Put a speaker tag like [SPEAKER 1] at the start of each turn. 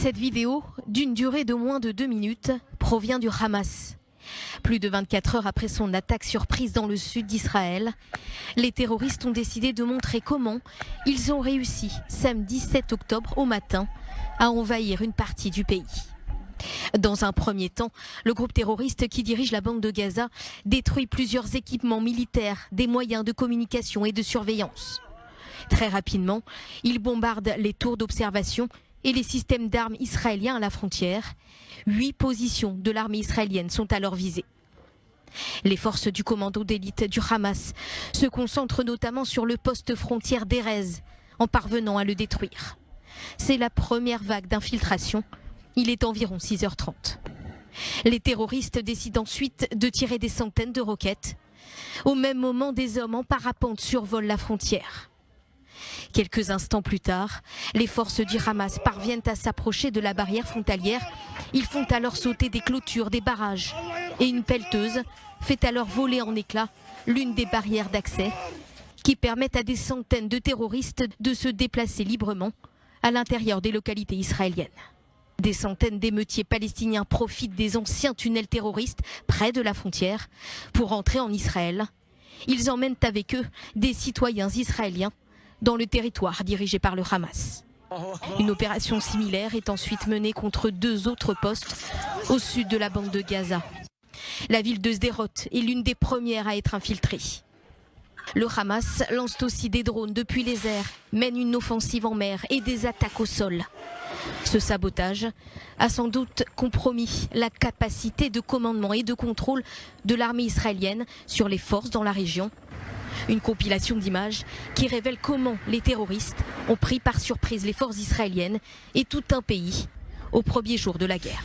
[SPEAKER 1] Cette vidéo, d'une durée de moins de 2 minutes, provient du Hamas. Plus de 24 heures après son attaque surprise dans le sud d'Israël, les terroristes ont décidé de montrer comment ils ont réussi, samedi 7 octobre au matin, à envahir une partie du pays. Dans un premier temps, le groupe terroriste qui dirige la bande de Gaza détruit plusieurs équipements militaires, des moyens de communication et de surveillance. Très rapidement, il bombarde les tours d'observation et les systèmes d'armes israéliens à la frontière. 8 positions de l'armée israélienne sont alors visées. Les forces du commando d'élite du Hamas se concentrent notamment sur le poste frontière d'Erez, en parvenant à le détruire. C'est la première vague d'infiltration. Il est environ 6h30. Les terroristes décident ensuite de tirer des centaines de roquettes. Au même moment, des hommes en parapente survolent la frontière. Quelques instants plus tard, les forces du Hamas parviennent à s'approcher de la barrière frontalière. Ils font alors sauter des clôtures, des barrages. Et une pelleteuse fait alors voler en éclats l'une des barrières d'accès qui permettent à des centaines de terroristes de se déplacer librement à l'intérieur des localités israéliennes. Des centaines d'émeutiers palestiniens profitent des anciens tunnels terroristes près de la frontière pour entrer en Israël. Ils emmènent avec eux des citoyens israéliens dans le territoire dirigé par le Hamas. Une opération similaire est ensuite menée contre 2 autres postes au sud de la bande de Gaza. La ville de Sderot est l'une des premières à être infiltrée. Le Hamas lance aussi des drones depuis les airs, mène une offensive en mer et des attaques au sol. Ce sabotage a sans doute compromis la capacité de commandement et de contrôle de l'armée israélienne sur les forces dans la région. Une compilation d'images qui révèle comment les terroristes ont pris par surprise les forces israéliennes et tout un pays au premier jour de la guerre.